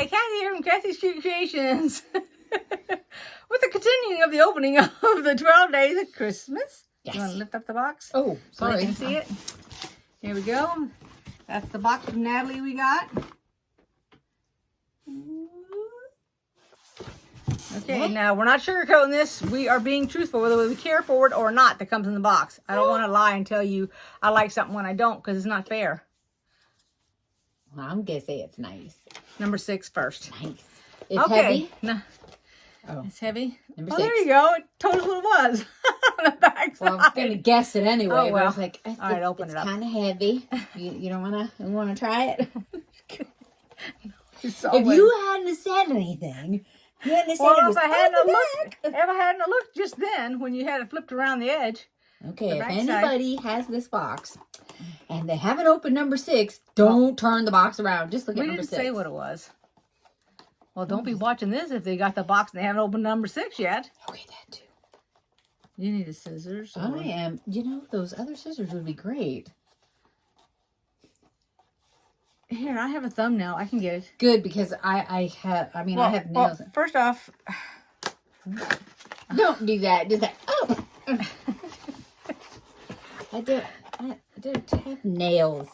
Hi, Kathy here from kathyskutekreations. With the continuing of the opening of the 12 days of Christmas. Yes. You want to lift up the box? Oh, sorry. So you can see it. Here we go. That's the box from Natalie we got. Okay, now we're not sugarcoating this. We are being truthful whether we care for it or not that comes in the box. I don't want to lie and tell you I like something when I don't, because it's not fair. Well, I'm going to say it's nice. Number 6 first. Nice. It's heavy? No. Oh. It's heavy? Number 6. six. There you go. It told us what it was. On the back Well, I was going to guess it anyway, Oh, but well. I was like, All right, open it up. It's kind of heavy. You don't want to try it? If If you hadn't said anything, you hadn't said it was if I hadn't on the looked, back. if I hadn't looked just then when you had it flipped around the edge. Okay, the if back side. anybody has this box and they haven't opened number 6, don't turn the box around. Just look We at number didn't 6. say what it was. Well, don't be watching this if they got the box and they haven't opened number 6 yet. Okay, that too. You need the scissors. I am. You know, those other scissors would be great. Here, I have a thumbnail. I can get it. Good, because I have nails. Well, first off, Don't do that. Do that. Oh. I don't have nails.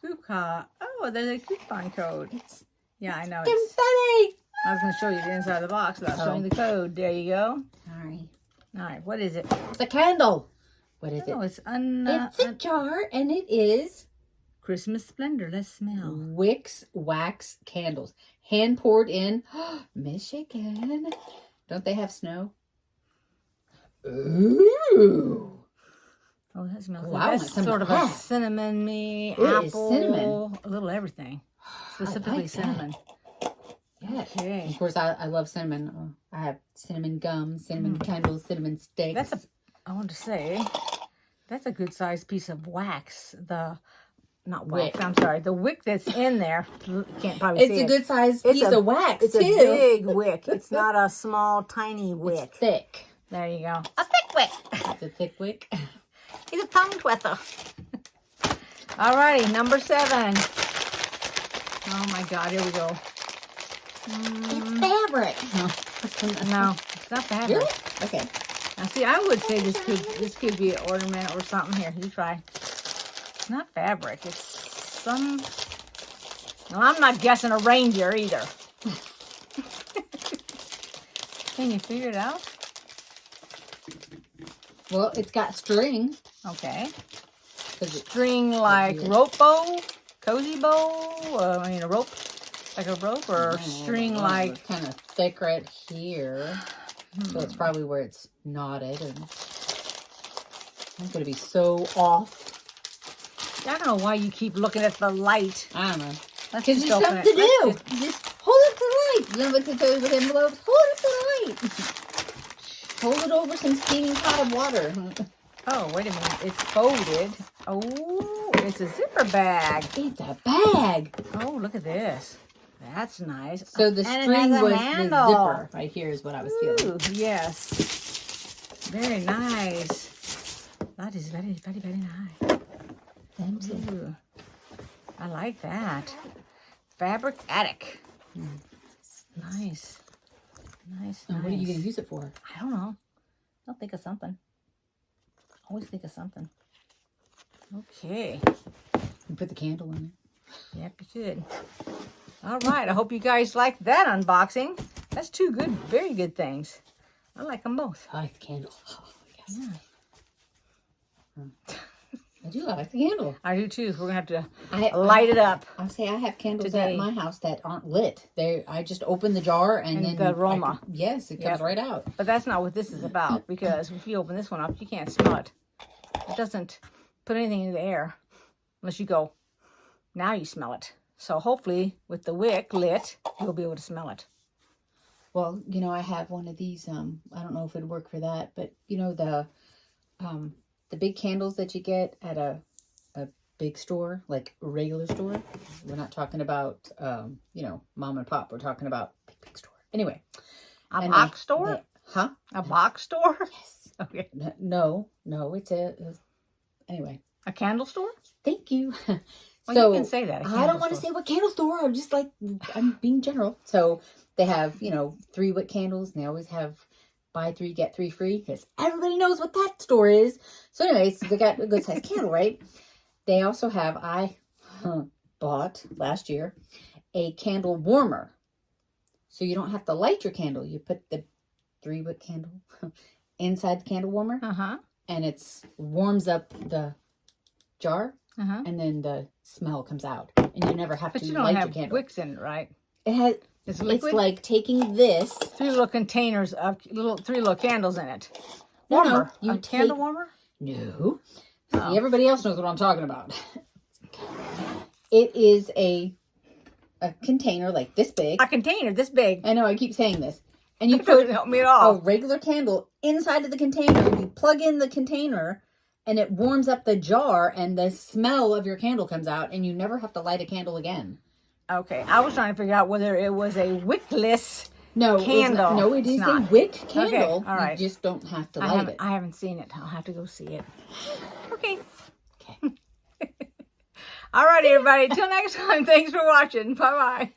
coupon. Oh, there's a coupon code. Yeah, I know. Confetti. I was going to show you the inside of the box without showing the code. There you go. Sorry. All right, what is it? It's a candle. What is Oh, it? it's It's a jar, and it is Christmas splendor. Let's smell. Wicks wax candles, hand poured in Michigan. Don't they have snow? Ooh. Oh, that smells Oh, good. I want That's some sort of of a that. cinnamon-y, It is apple, cinnamon. a little everything. Specifically like that. cinnamon. Yeah. Okay. Of course, I love cinnamon. I have cinnamon gum, cinnamon candles, cinnamon sticks. I want to say, that's a good sized piece of wax. Not wax, Wick. I'm sorry. The wick that's in there, you can't probably see It's a it. good sized piece of wax, It's too. a big wick. It's not a small, tiny wick. It's thick. There you go. A thick wick. It's a thick wick. He's a tongue twister. Alrighty, number 7. Oh my God, here we go. It's fabric. No, it's not fabric. Really? Okay. Now see, I would say this could be an ornament or something. Here, you try. It's not fabric. It's some. Well, I'm not guessing a reindeer either. Can you figure it out? Well, it's got string. Okay. String Like rope bow, cozy bow. A rope, like a rope, or string like. It's kind of thick right here. So it's probably where it's knotted. And I'm going to be so off. I don't know why you keep looking at the light. I don't know. Let's Because just there's open something to it. do. Just hold it to the light. You know what to do with envelopes? Hold it to the light. Hold it over some steaming pot of water. Oh, wait a minute. It's folded. Oh, it's a zipper bag. It's a bag. Oh, look at this. That's nice. So the And it string has a was handle. the zipper. Right here is what I was feeling. Ooh, yes. Very nice. That is very, very, very nice. Ooh, I like that. Fabric attic. Nice. Nice, And nice. what are you going to use it for? I don't know. I'll think of something. Always think of something. Okay. You put the candle in it. Yep, you could. All right. I hope you guys liked that unboxing. That's 2 good, very good things. I like them both. I like the candle. Oh, yes. Yeah. I do. I like the candle. I do too. We're going to have to light it up. I'll say I have candles Today. at my house that aren't lit. I just open the jar and then the aroma. Yes, it comes right out. But that's not what this is about, because if you open this one up, you can't smell it. It doesn't put anything into the air unless you go, now you smell it. So hopefully with the wick lit, you'll be able to smell it. Well, you know, I have one of these. I don't know if it'd work for that, but you know the big candles that you get at a big store, like a regular store. We're not talking about you know, mom and pop. We're talking about big store. Anyway, A box store? Huh? A box store? Yes. Okay. No, it's anyway. A candle store? Thank you. Well, So you can say that. I don't want to say what candle store. I'm just like, I'm being general. So they have, 3 wick candles, and they always have buy 3, get 3 free, because everybody knows what that store is. So anyways, they got a good sized candle, right? They also have, I bought last year a candle warmer. So you don't have to light your candle. You put the 3 wick candle inside the candle warmer, and it warms up the jar, and then the smell comes out, and you never have to light your candle. But you don't have wicks in it, right? It has. It's like taking this 3 little containers of 3 little candles in it. No, Warmer. you Candle warmer? No. See, everybody else knows what I'm talking about. It is a container like this big. A container this big. I know, I keep saying this. And you That put doesn't help me at all. a regular candle inside of the container. You plug in the container, and it warms up the jar, and the smell of your candle comes out, and you never have to light a candle again. Okay, I was trying to figure out whether it was a wickless candle. It is a wick candle. Okay, all right. You just don't have to light it. I haven't seen it. I'll have to go see it. Okay. All right, everybody. Till next time. Thanks for watching. Bye-bye.